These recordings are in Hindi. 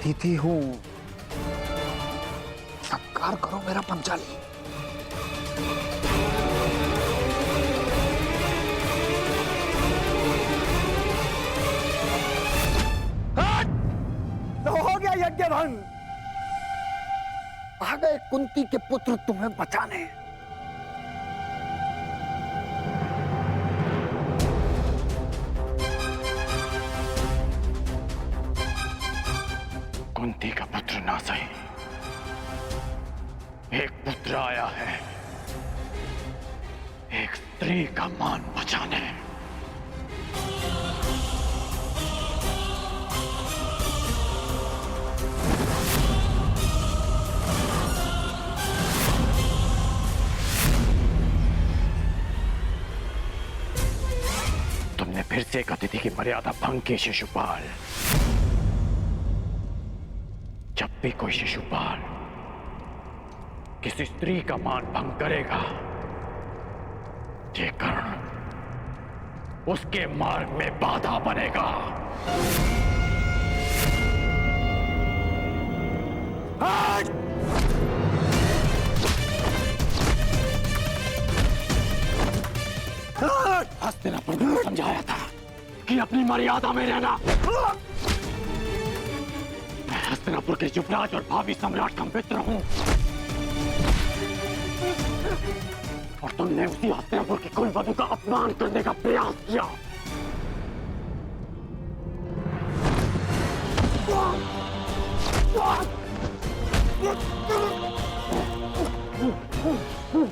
अतिथि हूं, सत्कार करो मेरा पंचाली। तो हो गया यज्ञ भंग। आ गए कुंती के पुत्र तुम्हें बचाने। कुंती का पुत्र ना सही, एक पुत्र आया है, एक स्त्री का मान बचाने। तुमने फिर से एक अतिथि की मर्यादा भंग की शिशुपाल। जब भी कोई शिशुपाल किसी स्त्री का मान भंग करेगा, ये कर्ण उसके मार्ग में बाधा बनेगा। हस्तिनापुर ने समझाया था कि अपनी मर्यादा में रहना। मैं हस्तिनापुर के युवराज और भावी सम्राट का मित्र हूं, और तुमने उसी हस्तिनापुर की कुलवधू का अपमान करने का प्रयास किया।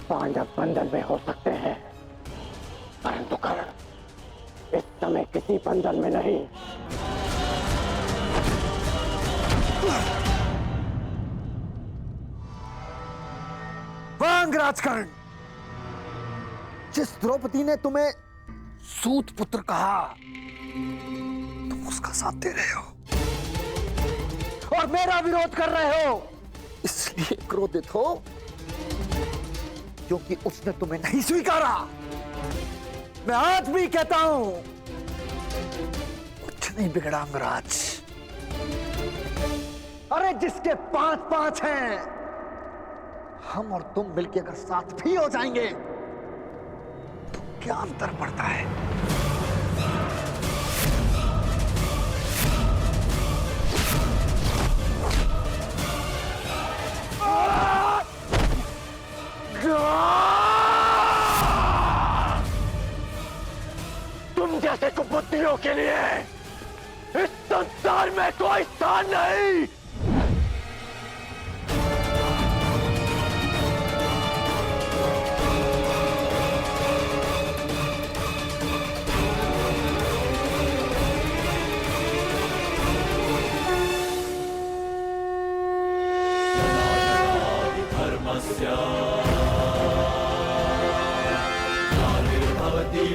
पांडव बंधन में हो सकते हैं, परंतु कर्ण इस समय किसी बंधन में नहीं। राजकर्ण, जिस द्रौपदी ने तुम्हें सूत पुत्र कहा, तुम उसका साथ दे रहे हो और मेरा विरोध कर रहे हो। इसलिए क्रोधित हो क्योंकि उसने तुम्हें नहीं स्वीकारा। मैं आज भी कहता हूं, कुछ नहीं बिगड़ा अंगराज। अरे जिसके 5-5 हैं, हम और तुम मिलकर अगर साथ भी हो जाएंगे तो क्या अंतर पड़ता है? तुम जैसे कुबुद्धियों के लिए इस संसार में कोई स्थान नहीं।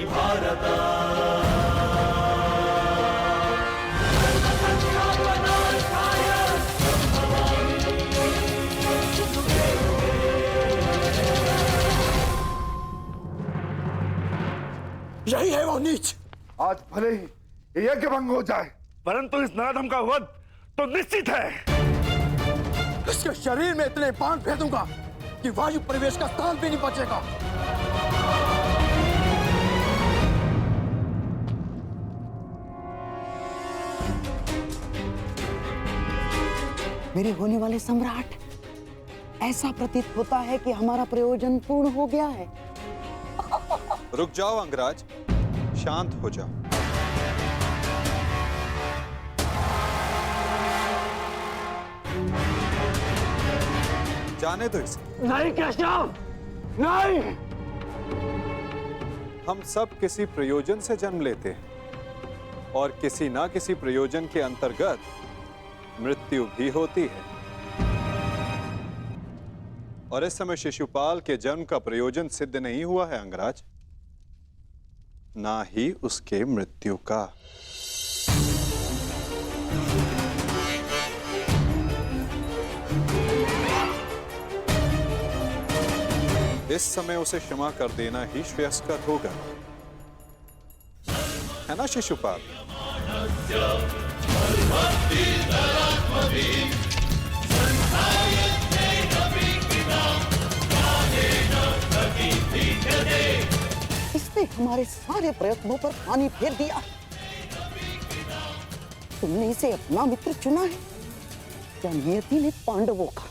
भारत यही है वो नीच। आज भले ही यज्ञ भंग हो जाए, परंतु इस नराधम का वध तो निश्चित है। इसके शरीर में इतने बाण फेंकूंगा कि वायु प्रवेश का स्थान भी नहीं बचेगा। मेरे होने वाले सम्राट, ऐसा प्रतीत होता है कि हमारा प्रयोजन पूर्ण हो गया है। रुक जाओ अंगराज, शांत हो जाओ। जाने दो इसे। नहीं केशव, नहीं। हम सब किसी प्रयोजन से जन्म लेते हैं और किसी ना किसी प्रयोजन के अंतर्गत मृत्यु भी होती है। और इस समय शिशुपाल के जन्म का प्रयोजन सिद्ध नहीं हुआ है अंगराज, ना ही उसके मृत्यु का। इस समय उसे क्षमा कर देना ही श्रेयस्कर होगा, है ना शिशुपाल? इसने हमारे सारे प्रयत्नों पर पानी फेर दिया। तुमने इसे अपना मित्र चुना है या नियति ने पांडवों का?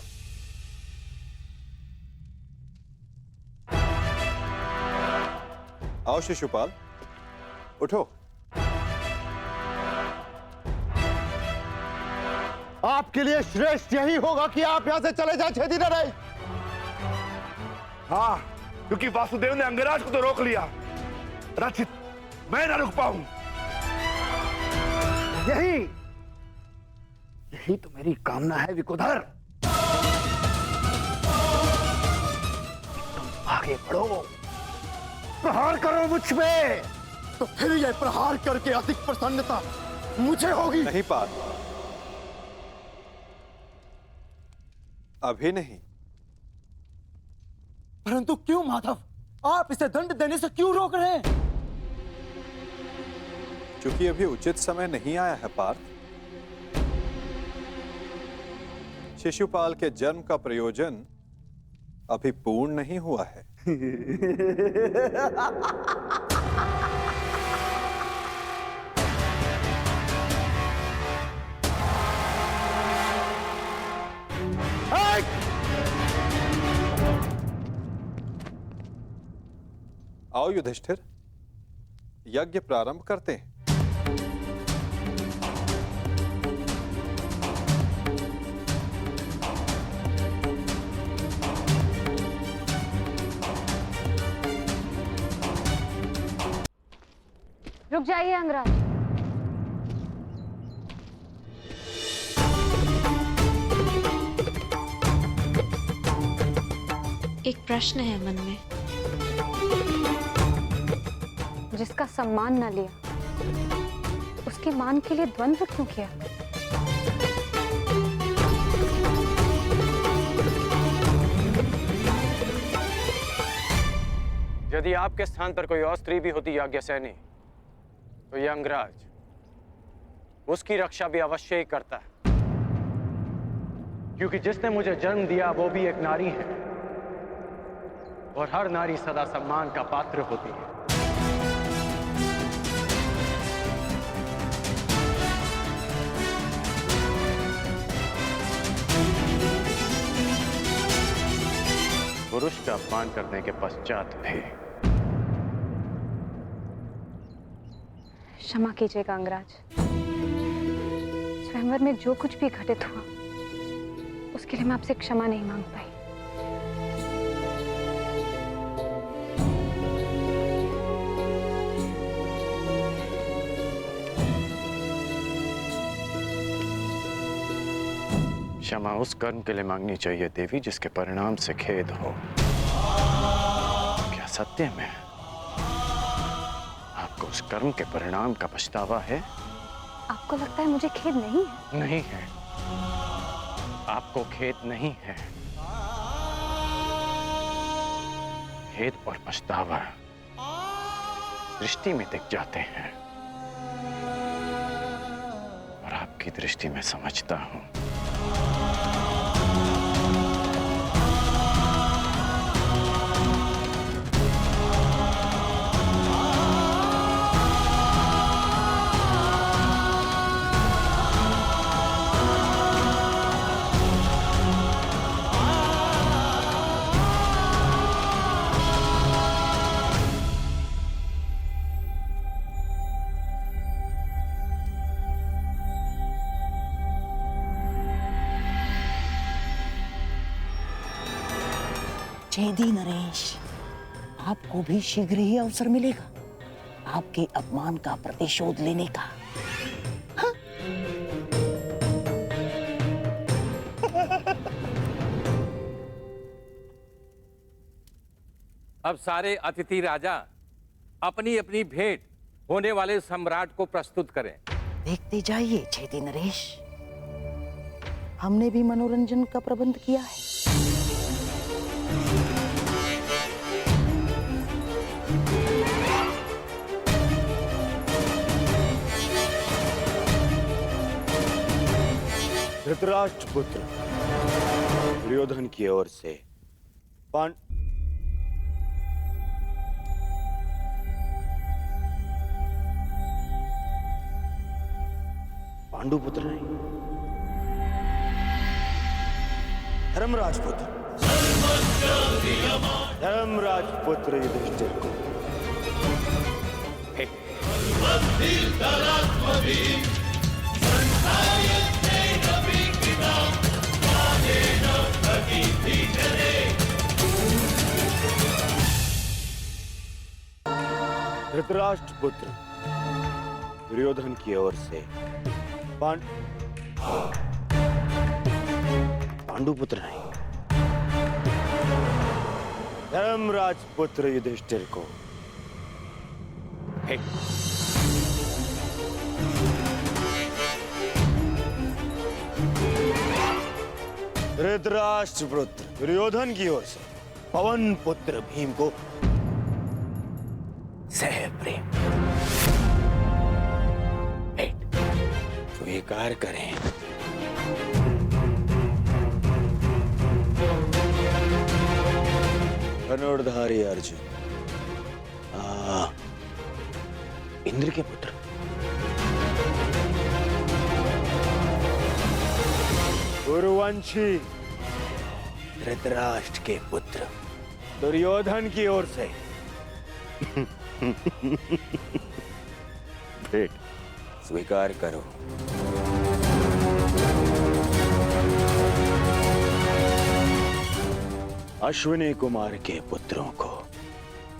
आओ शिशुपाल, उठो। आपके लिए श्रेष्ठ यही होगा कि आप यहां से चले जाए छेदी नरेश। हाँ, क्योंकि वासुदेव ने अंगराज को तो रोक लिया, रचित मैं ना रुक पाऊं। यही तो मेरी कामना है विकोधर। तुम आगे बढ़ो, प्रहार करो मुझ पे, तो फिर यह प्रहार करके अधिक प्रसन्नता मुझे होगी। नहीं पाल, अभी नहीं। परंतु क्यों माधव, आप इसे दंड देने से क्यों रोक रहे हैं? क्योंकि अभी उचित समय नहीं आया है पार्थ। शिशुपाल के जन्म का प्रयोजन अभी पूर्ण नहीं हुआ है। आओ युधिष्ठिर, यज्ञ प्रारंभ करते हैं। रुक जाइए अंगराज। एक प्रश्न है मन में। जिसका सम्मान न लिया, उसके मान के लिए द्वंद्व क्यों किया? यदि आपके स्थान पर कोई और स्त्री भी होती याज्ञसेनी, तो यह अंगराज उसकी रक्षा भी अवश्य ही करता है, क्योंकि जिसने मुझे जन्म दिया वो भी एक नारी है, और हर नारी सदा सम्मान का पात्र होती है। पुरुष का अपमान करने के पश्चात भी। क्षमा कीजिएगा अंगराज, स्वयंवर में जो कुछ भी घटित हुआ उसके लिए मैं आपसे क्षमा नहीं मांग पाई। क्षमा उस कर्म के लिए मांगनी चाहिए देवी जिसके परिणाम से खेद हो। क्या सत्य में आपको उस कर्म के परिणाम का पछतावा है? आपको लगता है मुझे खेद नहीं है? नहीं है, आपको खेद नहीं है। खेद और पछतावा दृष्टि में दिख जाते हैं, और आपकी दृष्टि में समझता हूं। छेदी नरेश, आपको भी शीघ्र ही अवसर मिलेगा आपके अपमान का प्रतिशोध लेने का। हाँ? अब सारे अतिथि राजा अपनी अपनी भेंट होने वाले सम्राट को प्रस्तुत करें। देखते जाइए छेदी नरेश, हमने भी मनोरंजन का प्रबंध किया है। धृतराष्ट्र पुत्र दुर्योधन की ओर से पांडु पुत्र नहीं, धर्मराज पुत्र युधिष्ठिर को धृतराष्ट्र पुत्र दुर्योधन की ओर से पांडु पुत्र नहीं, धर्मराज पुत्र युधिष्ठिर को धृतराष्ट्र पुत्र दुर्योधन की ओर से पवन पुत्र भीम को सह प्रेम स्वीकार करें। धनुर्धारी अर्जुन, इंद्र के पुत्र, उर्वंशी धृतराष्ट्र के पुत्र दुर्योधन की ओर से भेंट स्वीकार करो। अश्विनी कुमार के पुत्रों को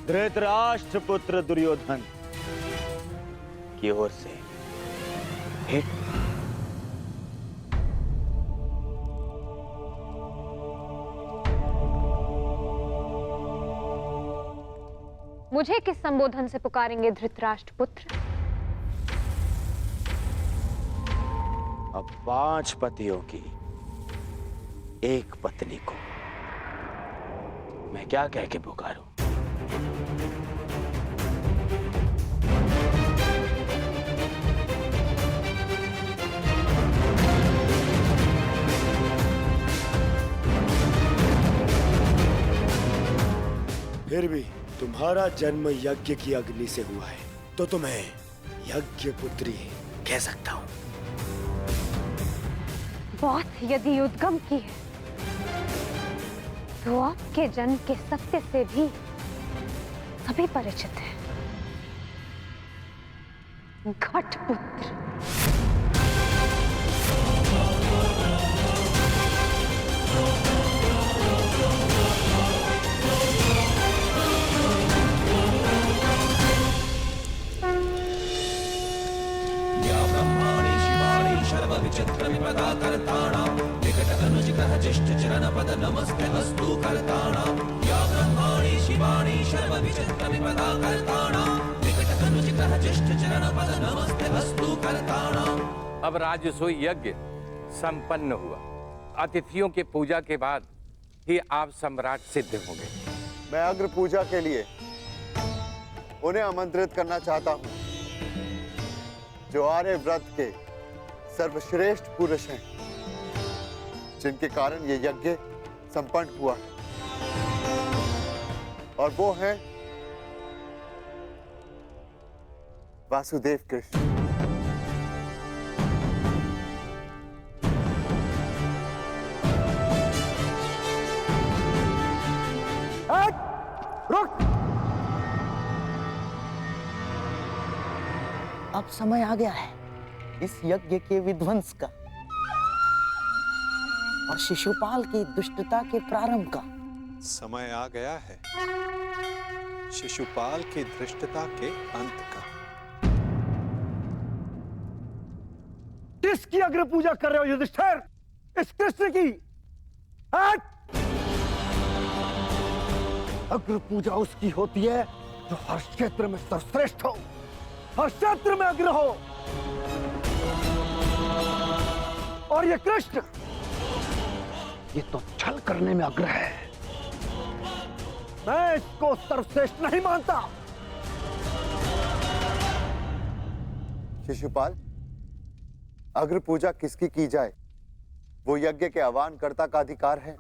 धृतराष्ट्र पुत्र दुर्योधन की ओर से भेंट। मुझे किस संबोधन से पुकारेंगे धृतराष्ट्र पुत्र? अब 5 पतियों की एक पत्नी को मैं क्या कह के पुकारूं? फिर भी तुम्हारा जन्म यज्ञ की अग्नि से हुआ है तो तुम्हें यज्ञ पुत्री कह सकता हूं। बात यदि उद्गम की है तो आपके जन्म के सत्य से भी सभी परिचित हैं। घटपुत्र। अब राजसूय यज्ञ संपन्न हुआ। अतिथियों के पूजा के बाद ही आप सम्राट सिद्ध होंगे। मैं अग्र पूजा के लिए उन्हें आमंत्रित करना चाहता हूं जो आर्य व्रत के सर्वश्रेष्ठ पुरुष हैं, जिनके कारण ये यज्ञ संपन्न हुआ है, और वो हैं वासुदेव कृष्ण। रुक! अब समय आ गया है इस यज्ञ के विध्वंस का और शिशुपाल की दुष्टता के प्रारंभ का। समय आ गया है शिशुपाल की धृष्टता के अंत का। किसकी अग्र पूजा कर रहे हो युधिष्ठिर? इस कृष्ण की? अग्र पूजा उसकी होती है जो हर क्षेत्र में सर्वश्रेष्ठ हो, हर क्षेत्र में अग्र हो। और ये कृष्ण, ये तो छल करने में अग्र है। मैं इसको सर्वश्रेष्ठ नहीं मानता। शिशुपाल, अग्र पूजा किसकी की जाए वो यज्ञ के आह्वानकर्ता का अधिकार है।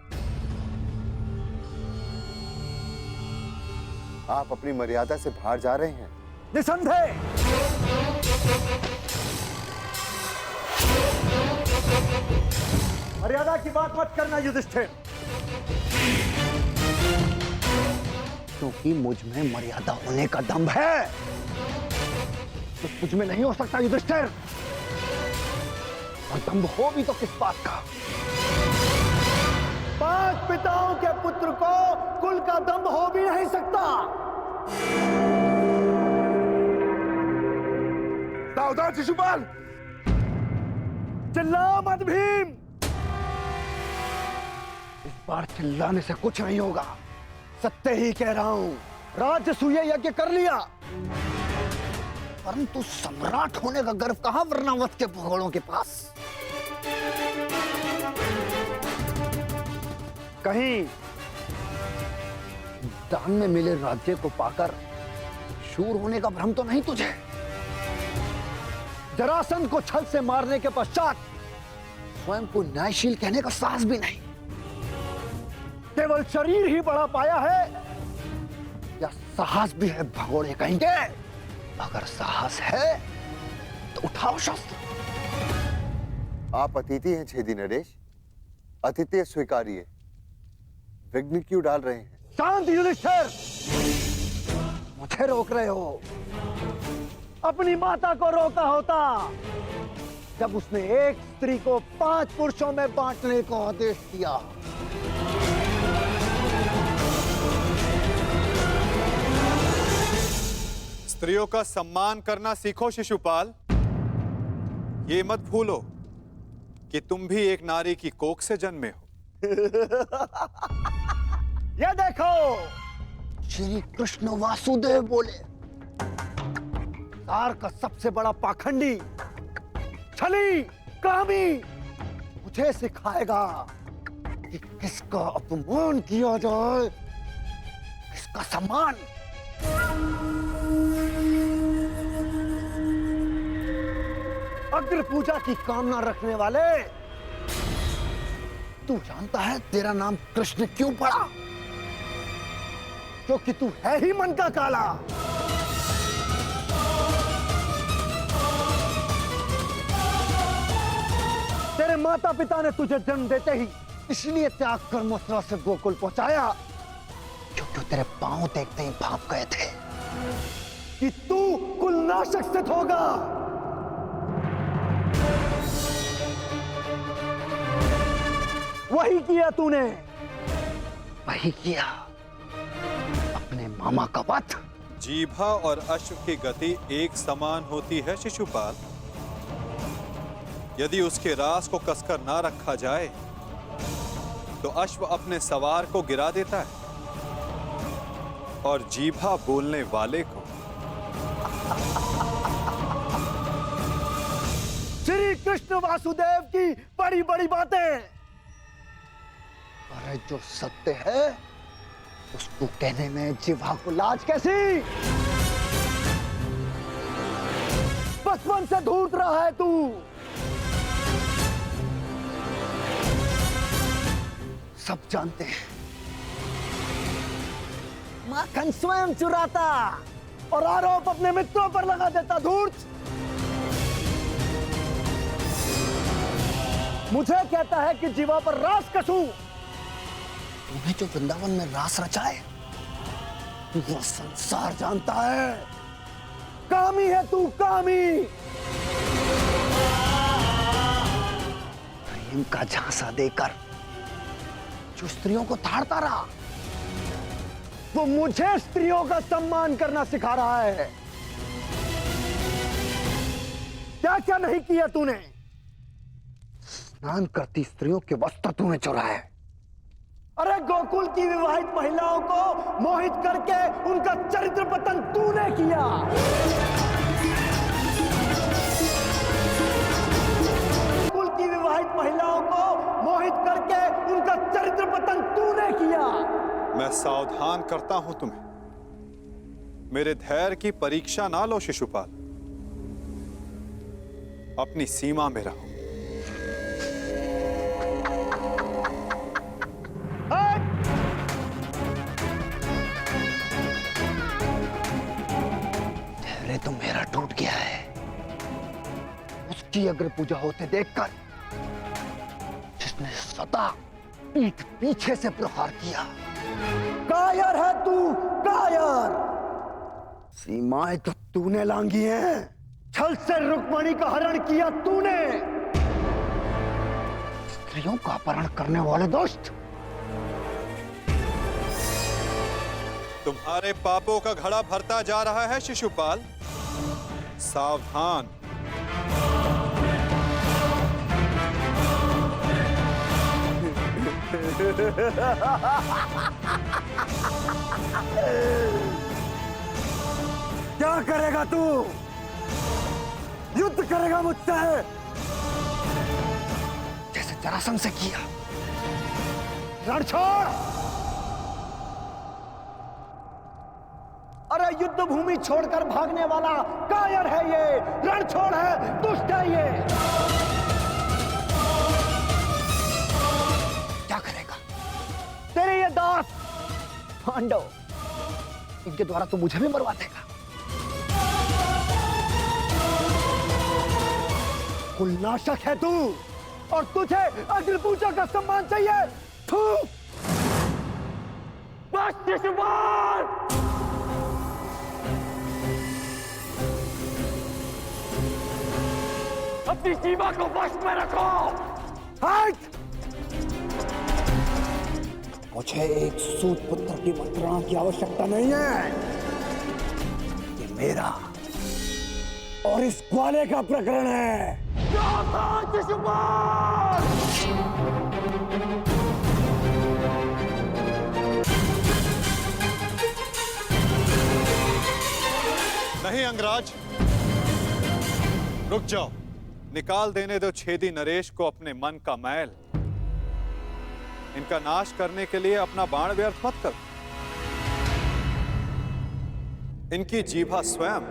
आप अपनी मर्यादा से बाहर जा रहे हैं। निसंदेह। मर्यादा की बात मत करना युधिष्ठिर, क्योंकि मुझ में मर्यादा होने का दम है, तो मुझ में नहीं हो सकता युधिष्ठिर। और दम हो भी तो किस बात का? 5 पिताओं के पुत्र को कुल का दम हो भी नहीं सकता। सावधान शिशुपाल। चिल्ला मत भीम। इस बार चिल्लाने से कुछ नहीं होगा, सत्य ही कह रहा हूं। राजसूय यज्ञ कर लिया, परंतु सम्राट होने का गर्व कहां वर्णावत के घोड़ों के पास? कहीं दान में मिले राज्य को पाकर शूर होने का भ्रम तो नहीं तुझे? जरासंध को छल से मारने के पश्चात स्वयं को न्यायशील कहने का साहस भी नहीं। केवल शरीर ही बढ़ा पाया है या साहस भी है भगोड़े कहेंगे? अगर साहस है तो उठाओ शस्त्र। आप अतिथि हैं छेदी नरेश, अतिथि स्वीकारिए। विघ्न क्यों डाल रहे हैं? शांत युधिष्ठिर, मुझे रोक रहे हो। अपनी माता को रोका होता जब उसने एक स्त्री को 5 पुरुषों में बांटने को आदेश दिया। स्त्रियों का सम्मान करना सीखो शिशुपाल। ये मत भूलो कि तुम भी एक नारी की कोख से जन्मे हो। ये देखो, श्री कृष्ण वासुदेव बोले, संसार का सबसे बड़ा पाखंडी, छली, कामी मुझे सिखाएगा कि किसका अपमान किया जाए, किसका सम्मान। अग्र पूजा की कामना रखने वाले, तू जानता है तेरा नाम कृष्ण क्यों पड़ा? क्योंकि तू है ही मन का काला। तेरे माता पिता ने तुझे जन्म देते ही इसलिए त्याग कर मथुरा से गोकुल पहुंचाया, क्योंकि तेरे पांव देखते ही भाप गए थे कि तू कुलनाशक सिद्ध होगा। वही किया तूने, वही किया, अपने मामा का वध। जीभा और अश्व की गति एक समान होती है शिशुपाल। यदि उसके रास को कसकर ना रखा जाए तो अश्व अपने सवार को गिरा देता है और जीभा बोलने वाले को। श्री कृष्ण वासुदेव की बड़ी बड़ी बातें, अरे जो सत्य है उसको कहने में जीभा को लाज कैसी? बचपन से ढूंढ रहा है तू। सब जानते हैं माखन स्वयं चुराता और आरोप अपने मित्रों पर लगा देता। धूर्त मुझे कहता है कि जीवा पर रास कसूं। तूने जो वृंदावन में रास रचा है वो संसार जानता है। कामी है तू, कामी। प्रेम का झांसा देकर जो स्त्रियों को ताड़ता रहा, वो मुझे स्त्रियों का सम्मान करना सिखा रहा है। क्या क्या नहीं किया तूने? स्नान करती स्त्रियों के वस्त्र तूने चुराए। अरे गोकुल की विवाहित महिलाओं को मोहित करके उनका चरित्र पतन तूने किया। गोकुल की विवाहित महिलाओं को मोहित करके उनका चरित्र पतन तूने किया। मैं सावधान करता हूं तुम्हें, मेरे धैर्य की परीक्षा ना लो शिशुपाल। अपनी सीमा में रहो। में तो मेरा टूट गया है। उसकी अग्र पूजा होते देखकर जिसने सदा पीठ पीछे से प्रहार किया। कायर है तू, कायर। सीमाएं तो तूने लांगी हैं। छल से रुक्मणी का हरण किया तूने। स्त्रियों का अपहरण करने वाले दोस्त, तुम्हारे पापों का घड़ा भरता जा रहा है शिशुपाल, सावधान। क्या करेगा तू? युद्ध करेगा मुझसे जैसे जरासंध से किया? रण छोड़। अरे युद्ध भूमि छोड़कर भागने वाला कायर है ये, रण छोड़ है, दुष्ट है ये। क्या करेगा तेरे ये दास पांडव? इनके द्वारा तो मुझे भी मरवा देगा। कुलनाशक है तू, और तुझे अग्नि पूजा का सम्मान चाहिए। थू। बस शिशुपाल! अपनी जीवा को वश में रखो। हट! मुझे एक सूत पुत्र की मंत्रणा की आवश्यकता नहीं है। ये मेरा और इस ग्वाले का प्रकरण है। नहीं अंगराज, रुक जाओ। निकाल देने दो छेदी नरेश को अपने मन का मैल। इनका नाश करने के लिए अपना बाण व्यर्थ मत कर। इनकी जीभा स्वयं